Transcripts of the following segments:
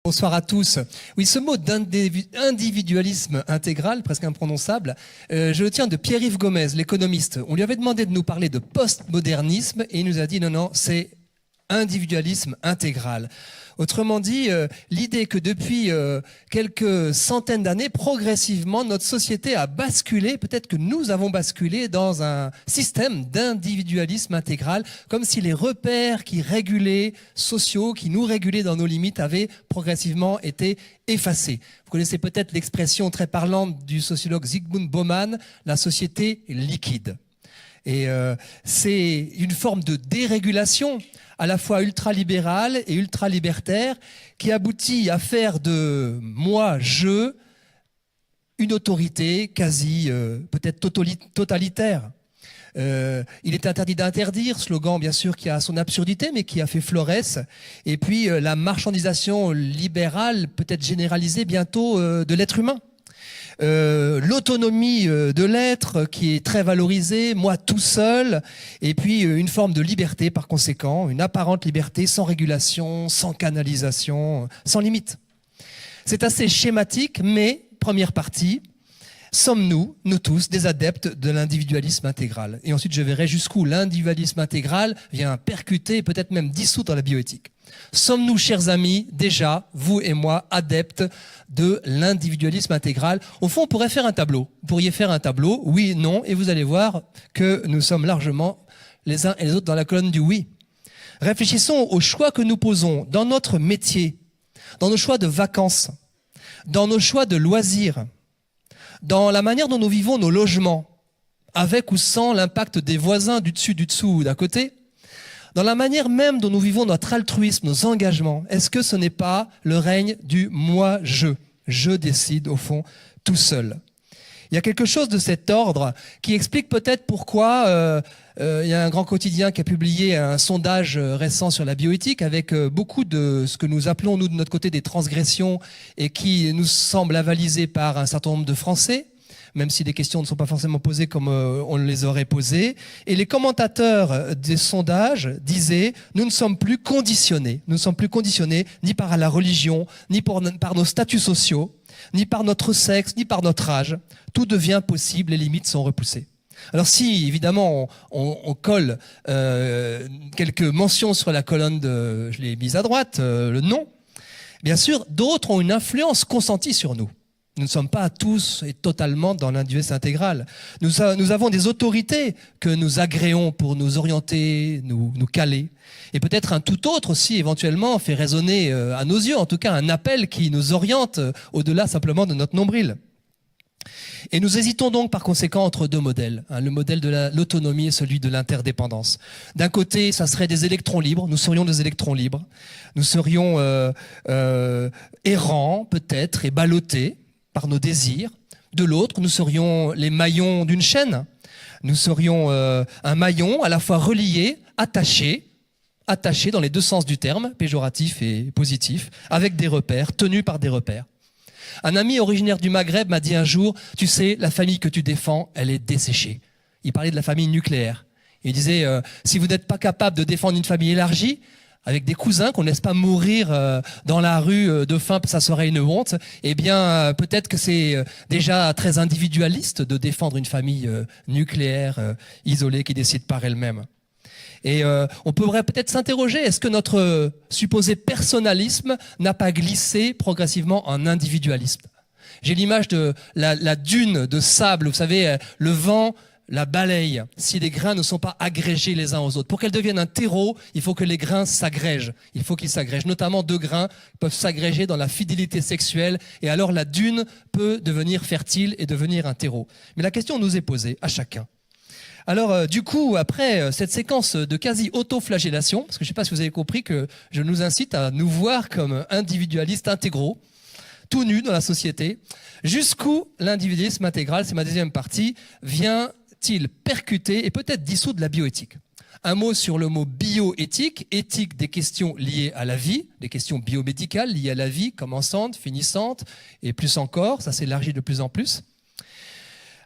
Bonsoir à tous. Oui, ce mot d'individualisme intégral, presque imprononçable, je le tiens de Pierre-Yves Gomez, l'économiste. On lui avait demandé de nous parler de postmodernisme et il nous a dit non, c'est individualisme intégral. Autrement dit, l'idée que depuis quelques centaines d'années, progressivement, notre société a basculé, peut-être que nous avons basculé dans un système d'individualisme intégral, comme si les repères qui régulaient sociaux, qui nous régulaient dans nos limites, avaient progressivement été effacés. Vous connaissez peut-être l'expression très parlante du sociologue Zygmunt Bauman, la société liquide. Et c'est une forme de dérégulation à la fois ultralibérale et ultralibertaire qui aboutit à faire de moi, je, une autorité quasi peut-être totalitaire. Il est interdit d'interdire, slogan bien sûr qui a son absurdité mais qui a fait florès. Et puis la marchandisation libérale peut-être généralisée bientôt de l'être humain. L'autonomie de l'être qui est très valorisée, moi tout seul, et puis une forme de liberté par conséquent, une apparente liberté sans régulation, sans canalisation, sans limite. C'est assez schématique, mais première partie, sommes-nous, nous tous, des adeptes de l'individualisme intégral? Et ensuite je verrai jusqu'où l'individualisme intégral vient percuter, peut-être même dissoudre la bioéthique. Sommes-nous, chers amis, déjà, vous et moi, adeptes de l'individualisme intégral? Au fond, on pourrait faire un tableau. Vous pourriez faire un tableau, oui, non, et vous allez voir que nous sommes largement les uns et les autres dans la colonne du oui. Réfléchissons aux choix que nous posons dans notre métier, dans nos choix de vacances, dans nos choix de loisirs, dans la manière dont nous vivons nos logements, avec ou sans l'impact des voisins du dessus, du dessous ou d'à côté, dans la manière même dont nous vivons notre altruisme, nos engagements. Est-ce que ce n'est pas le règne du moi-je? Je décide au fond tout seul. Il y a quelque chose de cet ordre qui explique peut-être pourquoi il y a un grand quotidien qui a publié un sondage récent sur la bioéthique avec beaucoup de ce que nous appelons, nous, de notre côté, des transgressions et qui nous semble avalisé par un certain nombre de Français, même si les questions ne sont pas forcément posées comme on les aurait posées. Et les commentateurs des sondages disaient « Nous ne sommes plus conditionnés. Nous ne sommes plus conditionnés ni par la religion, ni par nos statuts sociaux, ni par notre sexe, ni par notre âge. Tout devient possible, les limites sont repoussées. » Alors si, évidemment, on colle quelques mentions sur la colonne, je l'ai mise à droite, le nom, bien sûr, d'autres ont une influence consentie sur nous. Nous ne sommes pas tous et totalement dans l'individualisme intégral. Nous avons des autorités que nous agréons pour nous orienter, nous caler. Et peut-être un tout autre aussi, éventuellement, fait résonner à nos yeux, en tout cas un appel qui nous oriente au-delà simplement de notre nombril. Et nous hésitons donc par conséquent entre deux modèles, le modèle de l'autonomie et celui de l'interdépendance. D'un côté, ça serait des électrons libres, nous serions des électrons libres, nous serions errants peut-être et ballottés par nos désirs. De l'autre, nous serions les maillons d'une chaîne. Nous serions un maillon à la fois relié, attaché dans les deux sens du terme, péjoratif et positif, avec des repères, tenus par des repères. Un ami originaire du Maghreb m'a dit un jour, tu sais, la famille que tu défends, elle est desséchée. Il parlait de la famille nucléaire. Il disait, si vous n'êtes pas capable de défendre une famille élargie, avec des cousins qu'on ne laisse pas mourir dans la rue de faim, ça serait une honte, eh bien peut-être que c'est déjà très individualiste de défendre une famille nucléaire, isolée, qui décide par elle-même. Et on pourrait peut-être s'interroger, est-ce que notre supposé personnalisme n'a pas glissé progressivement en individualisme? J'ai l'image de la dune de sable, vous savez, le vent la balaye si les grains ne sont pas agrégés les uns aux autres. Pour qu'elle devienne un terreau, il faut que les grains s'agrègent. Il faut qu'ils s'agrègent. Notamment, deux grains peuvent s'agréger dans la fidélité sexuelle et alors la dune peut devenir fertile et devenir un terreau. Mais la question nous est posée à chacun. Alors, du coup, après cette séquence de quasi-auto-flagellation, parce que je ne sais pas si vous avez compris que je nous incite à nous voir comme individualistes intégraux, tout nus dans la société, jusqu'où l'individualisme intégral, c'est ma deuxième partie, vient-il percuter et peut-être dissoudre la bioéthique? Un mot sur le mot bioéthique, éthique des questions liées à la vie, des questions biomédicales liées à la vie, commençantes, finissantes, et plus encore, ça s'élargit de plus en plus.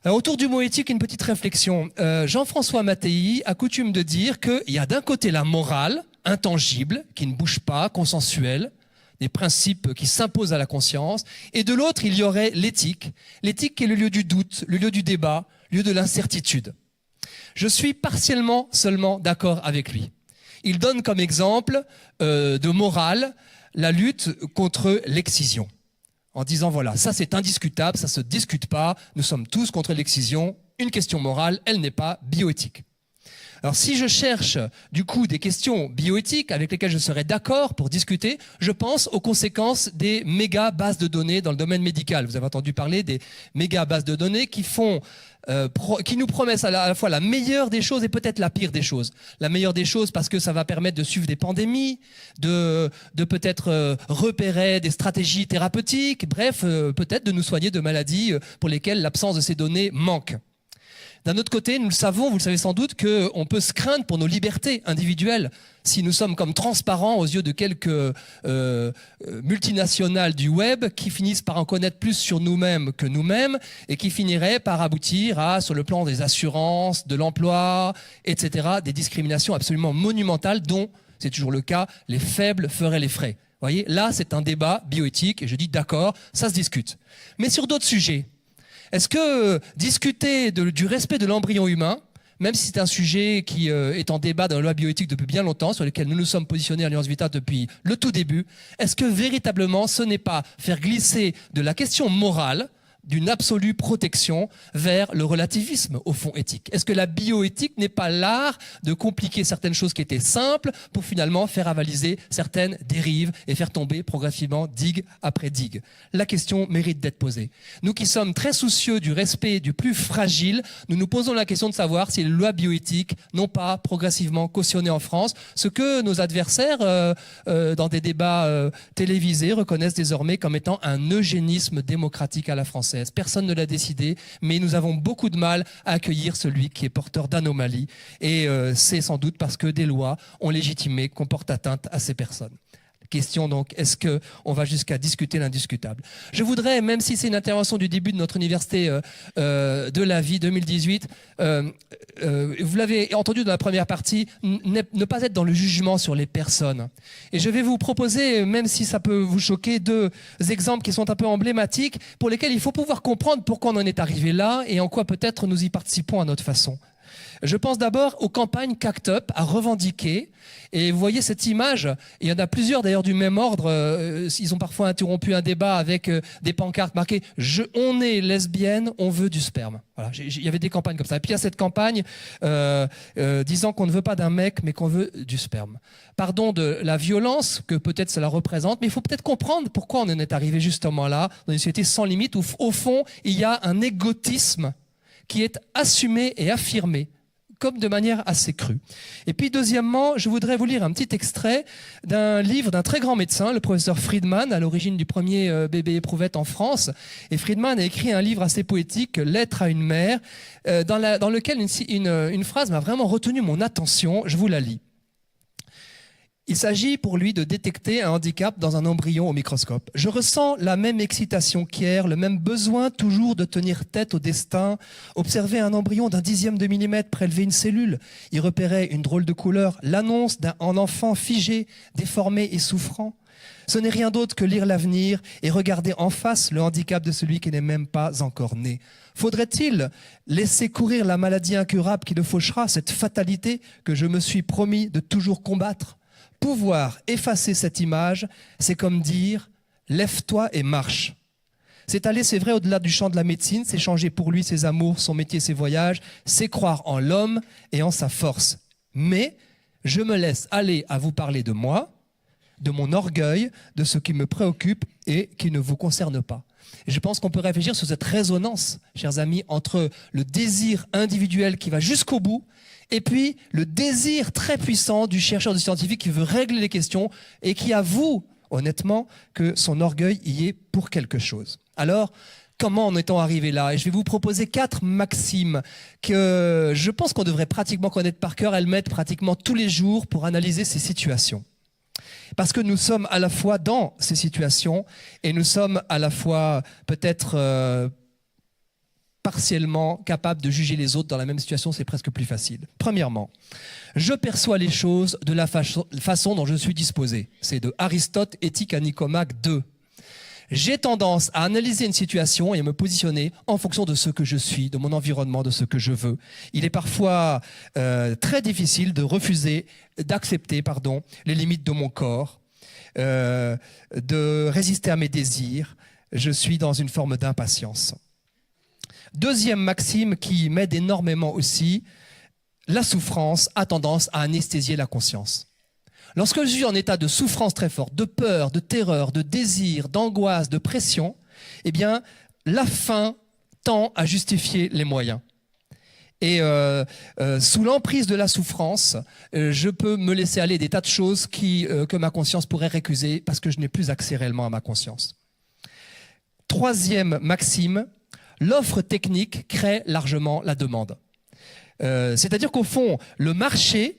Alors, autour du mot éthique, une petite réflexion. Jean-François Mattei a coutume de dire qu'il y a d'un côté la morale, intangible, qui ne bouge pas, consensuelle, des principes qui s'imposent à la conscience. Et de l'autre, il y aurait l'éthique. L'éthique qui est le lieu du doute, le lieu du débat, le lieu de l'incertitude. Je suis partiellement seulement d'accord avec lui. Il donne comme exemple de morale la lutte contre l'excision. En disant, voilà, ça c'est indiscutable, ça ne se discute pas, nous sommes tous contre l'excision, une question morale, elle n'est pas bioéthique. Alors si je cherche du coup des questions bioéthiques avec lesquelles je serais d'accord pour discuter, je pense aux conséquences des méga bases de données dans le domaine médical. Vous avez entendu parler des méga bases de données qui nous promettent à la fois la meilleure des choses et peut-être la pire des choses. La meilleure des choses parce que ça va permettre de suivre des pandémies, de peut-être repérer des stratégies thérapeutiques, bref, peut-être de nous soigner de maladies pour lesquelles l'absence de ces données manque. D'un autre côté, nous le savons, vous le savez sans doute, qu'on peut se craindre pour nos libertés individuelles si nous sommes comme transparents aux yeux de quelques multinationales du web qui finissent par en connaître plus sur nous-mêmes que nous-mêmes et qui finiraient par aboutir à, sur le plan des assurances, de l'emploi, etc., des discriminations absolument monumentales dont, c'est toujours le cas, les faibles feraient les frais. Vous voyez, là, c'est un débat bioéthique et je dis d'accord, ça se discute. Mais sur d'autres sujets, est-ce que discuter du respect de l'embryon humain, même si c'est un sujet qui est en débat dans la loi bioéthique depuis bien longtemps, sur lequel nous nous sommes positionnés à Alliance Vita depuis le tout début, est-ce que véritablement ce n'est pas faire glisser de la question morale, d'une absolue protection vers le relativisme au fond éthique? Est-ce que la bioéthique n'est pas l'art de compliquer certaines choses qui étaient simples pour finalement faire avaliser certaines dérives et faire tomber progressivement digue après digue? La question mérite d'être posée. Nous qui sommes très soucieux du respect du plus fragile, nous nous posons la question de savoir si les lois bioéthiques n'ont pas progressivement cautionné en France ce que nos adversaires dans des débats télévisés reconnaissent désormais comme étant un eugénisme démocratique à la française. Personne ne l'a décidé, mais nous avons beaucoup de mal à accueillir celui qui est porteur d'anomalies. Et c'est sans doute parce que des lois ont légitimé qu'on porte atteinte à ces personnes. Question donc, est-ce qu'on va jusqu'à discuter l'indiscutable? Je voudrais, même si c'est une intervention du début de notre université de la vie 2018, vous l'avez entendu dans la première partie, ne pas être dans le jugement sur les personnes. Et je vais vous proposer, même si ça peut vous choquer, deux exemples qui sont un peu emblématiques, pour lesquels il faut pouvoir comprendre pourquoi on en est arrivé là et en quoi peut-être nous y participons à notre façon. Je pense d'abord aux campagnes qu'ACT UP a revendiquées. Et vous voyez cette image, il y en a plusieurs d'ailleurs du même ordre. Ils ont parfois interrompu un débat avec des pancartes marquées « On est lesbienne, on veut du sperme ». Voilà, il y avait des campagnes comme ça. Et puis il y a cette campagne disant qu'on ne veut pas d'un mec, mais qu'on veut du sperme. Pardon de la violence que peut-être cela représente, mais il faut peut-être comprendre pourquoi on en est arrivé justement là, dans une société sans limite, où au fond, il y a un égotisme qui est assumé et affirmé, comme de manière assez crue. Et puis deuxièmement, je voudrais vous lire un petit extrait d'un livre d'un très grand médecin, le professeur Friedman, à l'origine du premier bébé éprouvette en France. Et Friedman a écrit un livre assez poétique, Lettre à une mère, dans lequel une phrase m'a vraiment retenu mon attention. Je vous la lis. Il s'agit pour lui de détecter un handicap dans un embryon au microscope. Je ressens la même excitation qu'hier, le même besoin toujours de tenir tête au destin, observer un embryon d'un dixième de millimètre prélever une cellule, y repérer une drôle de couleur, l'annonce d'un enfant figé, déformé et souffrant. Ce n'est rien d'autre que lire l'avenir et regarder en face le handicap de celui qui n'est même pas encore né. Faudrait-il laisser courir la maladie incurable qui le fauchera, cette fatalité que je me suis promis de toujours combattre? Pouvoir effacer cette image, c'est comme dire « lève-toi et marche ». C'est aller, c'est vrai, au-delà du champ de la médecine, c'est changer pour lui ses amours, son métier, ses voyages, c'est croire en l'homme et en sa force. Mais je me laisse aller à vous parler de moi, de mon orgueil, de ce qui me préoccupe et qui ne vous concerne pas. Et je pense qu'on peut réfléchir sur cette résonance, chers amis, entre le désir individuel qui va jusqu'au bout et puis le désir très puissant du chercheur, du scientifique qui veut régler les questions et qui avoue, honnêtement, que son orgueil y est pour quelque chose. Alors, comment en est-on arrivé là? Et je vais vous proposer 4 maximes que je pense qu'on devrait pratiquement connaître par cœur, elles mettent pratiquement tous les jours pour analyser ces situations. Parce que nous sommes à la fois dans ces situations et nous sommes à la fois peut-être partiellement capable de juger les autres dans la même situation, c'est presque plus facile. Premièrement, je perçois les choses de la façon dont je suis disposé. C'est de Aristote, Éthique à Nicomaque 2. J'ai tendance à analyser une situation et à me positionner en fonction de ce que je suis, de mon environnement, de ce que je veux. Il est parfois très difficile de refuser, d'accepter, les limites de mon corps, de résister à mes désirs. Je suis dans une forme d'impatience. Deuxième maxime qui m'aide énormément aussi, la souffrance a tendance à anesthésier la conscience. Lorsque je suis en état de souffrance très forte, de peur, de terreur, de désir, d'angoisse, de pression, eh bien, la fin tend à justifier les moyens. Et sous l'emprise de la souffrance, je peux me laisser aller des tas de choses que ma conscience pourrait récuser parce que je n'ai plus accès réellement à ma conscience. Troisième maxime, l'offre technique crée largement la demande. C'est-à-dire qu'au fond, le marché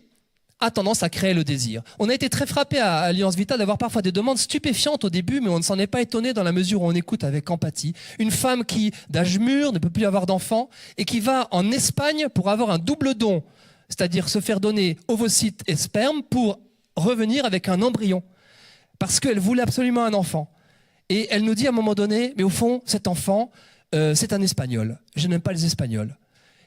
a tendance à créer le désir. On a été très frappé à Alliance Vita d'avoir parfois des demandes stupéfiantes au début, mais on ne s'en est pas étonné dans la mesure où on écoute avec empathie. Une femme qui, d'âge mûr, ne peut plus avoir d'enfants et qui va en Espagne pour avoir un double don, c'est-à-dire se faire donner ovocytes et sperme pour revenir avec un embryon, parce qu'elle voulait absolument un enfant. Et elle nous dit à un moment donné, mais au fond, cet enfant, c'est un Espagnol. Je n'aime pas les Espagnols.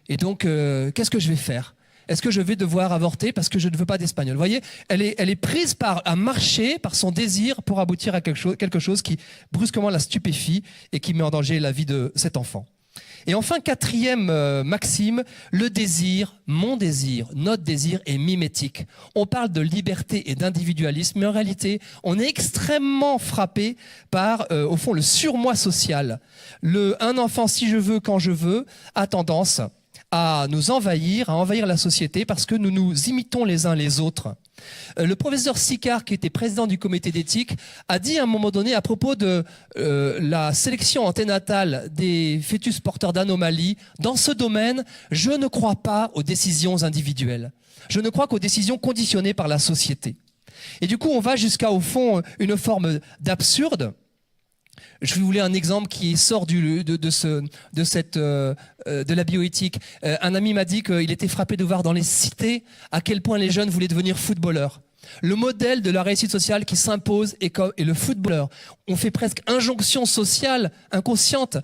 Et donc, qu'est-ce que je vais faire ? Est-ce que je vais devoir avorter parce que je ne veux pas d'Espagnol ? Vous voyez, elle est prise par un marché, par son désir pour aboutir à quelque chose qui brusquement la stupéfie et qui met en danger la vie de cet enfant. Et enfin, quatrième maxime, le désir, mon désir, notre désir est mimétique. On parle de liberté et d'individualisme, mais en réalité, on est extrêmement frappé par, au fond, le surmoi social. Un enfant, si je veux, quand je veux, a tendance à nous envahir, à envahir la société parce que nous nous imitons les uns les autres. Le professeur Sicard, qui était président du comité d'éthique, a dit à un moment donné à propos de la sélection anténatale des fœtus porteurs d'anomalies, dans ce domaine, je ne crois pas aux décisions individuelles. Je ne crois qu'aux décisions conditionnées par la société. Et du coup, on va jusqu'à, au fond, une forme d'absurde. Je vous voulais un exemple qui sort de la bioéthique. Un ami m'a dit qu'il était frappé de voir dans les cités à quel point les jeunes voulaient devenir footballeurs. Le modèle de la réussite sociale qui s'impose est le footballeur. On fait presque injonction sociale, inconsciente,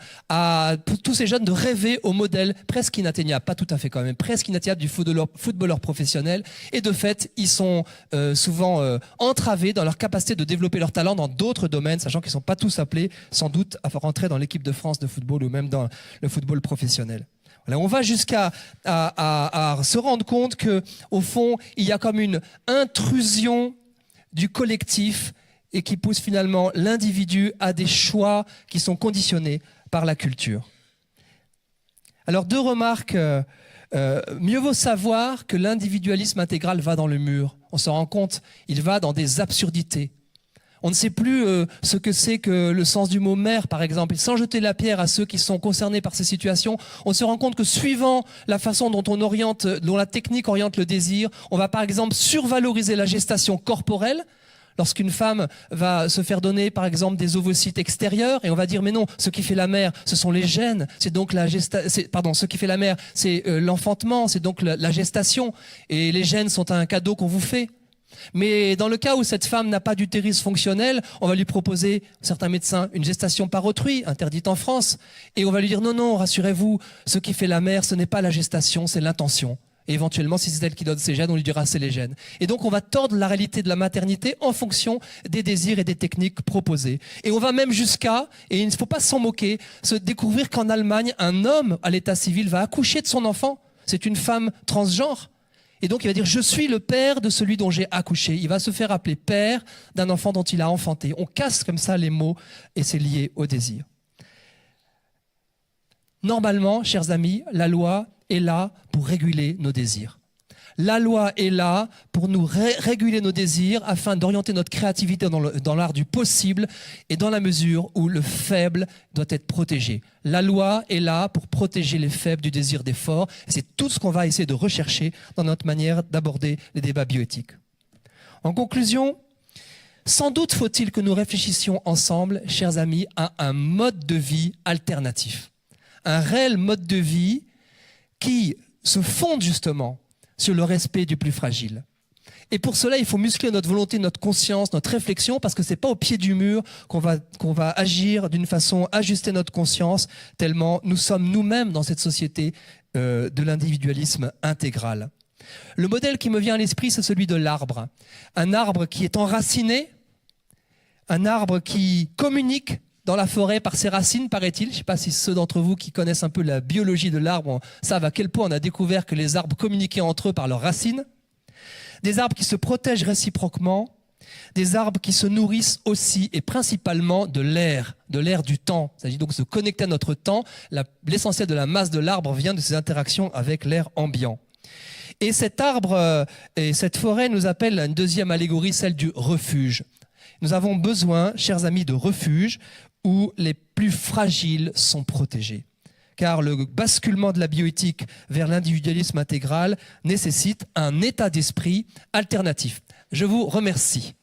pour tous ces jeunes de rêver au modèle presque inatteignable, pas tout à fait quand même, presque inatteignable du footballeur professionnel. Et de fait, ils sont souvent entravés dans leur capacité de développer leur talent dans d'autres domaines, sachant qu'ils ne sont pas tous appelés sans doute à rentrer dans l'équipe de France de football ou même dans le football professionnel. Voilà, on va jusqu'à se rendre compte que, au fond, il y a comme une intrusion du collectif et qui pousse finalement l'individu à des choix qui sont conditionnés par la culture. Alors, deux remarques. Mieux vaut savoir que l'individualisme intégral va dans le mur. On se rend compte, il va dans des absurdités. On ne sait plus ce que c'est que le sens du mot mère, par exemple. Et sans jeter la pierre à ceux qui sont concernés par ces situations, on se rend compte que suivant la façon dont dont la technique oriente le désir, on va par exemple survaloriser la gestation corporelle. Lorsqu'une femme va se faire donner, par exemple, des ovocytes extérieurs, et on va dire, mais non, ce qui fait la mère, ce sont les gènes, c'est donc ce qui fait la mère, c'est l'enfantement, c'est donc la gestation, et les gènes sont un cadeau qu'on vous fait. Mais dans le cas où cette femme n'a pas d'utérus fonctionnel, on va lui proposer, certains médecins, une gestation par autrui, interdite en France. Et on va lui dire, non, non, rassurez-vous, ce qui fait la mère, ce n'est pas la gestation, c'est l'intention. Et éventuellement, si c'est elle qui donne ses gènes, on lui dira c'est les gènes. Et donc, on va tordre la réalité de la maternité en fonction des désirs et des techniques proposées. Et on va même jusqu'à, et il ne faut pas s'en moquer, se découvrir qu'en Allemagne, un homme à l'état civil va accoucher de son enfant. C'est une femme transgenre. Et donc, il va dire, je suis le père de celui dont j'ai accouché. Il va se faire appeler père d'un enfant dont il a enfanté. On casse comme ça les mots et c'est lié au désir. Normalement, chers amis, la loi est là pour réguler nos désirs. La loi est là pour nous réguler nos désirs afin d'orienter notre créativité dans l'art du possible et dans la mesure où le faible doit être protégé. La loi est là pour protéger les faibles du désir des forts. C'est tout ce qu'on va essayer de rechercher dans notre manière d'aborder les débats bioéthiques. En conclusion, sans doute faut-il que nous réfléchissions ensemble, chers amis, à un mode de vie alternatif. un réel mode de vie qui se fonde justement sur le respect du plus fragile. Et pour cela, il faut muscler notre volonté, notre conscience, notre réflexion, parce que c'est pas au pied du mur qu'on va agir d'une façon, ajuster notre conscience, tellement nous sommes nous-mêmes dans cette société de l'individualisme intégral. Le modèle qui me vient à l'esprit, c'est celui de l'arbre. Un arbre qui est enraciné, un arbre qui communique dans la forêt par ses racines, paraît-il. Je ne sais pas si ceux d'entre vous qui connaissent un peu la biologie de l'arbre savent à quel point on a découvert que les arbres communiquaient entre eux par leurs racines. Des arbres qui se protègent réciproquement, des arbres qui se nourrissent aussi et principalement de l'air du temps. Il s'agit donc de se connecter à notre temps. L'essentiel de la masse de l'arbre vient de ses interactions avec l'air ambiant. Et cet arbre et cette forêt nous appellent à une deuxième allégorie, celle du refuge. Nous avons besoin, chers amis, de refuge où les plus fragiles sont protégés. Car le basculement de la bioéthique vers l'individualisme intégral nécessite un état d'esprit alternatif. Je vous remercie.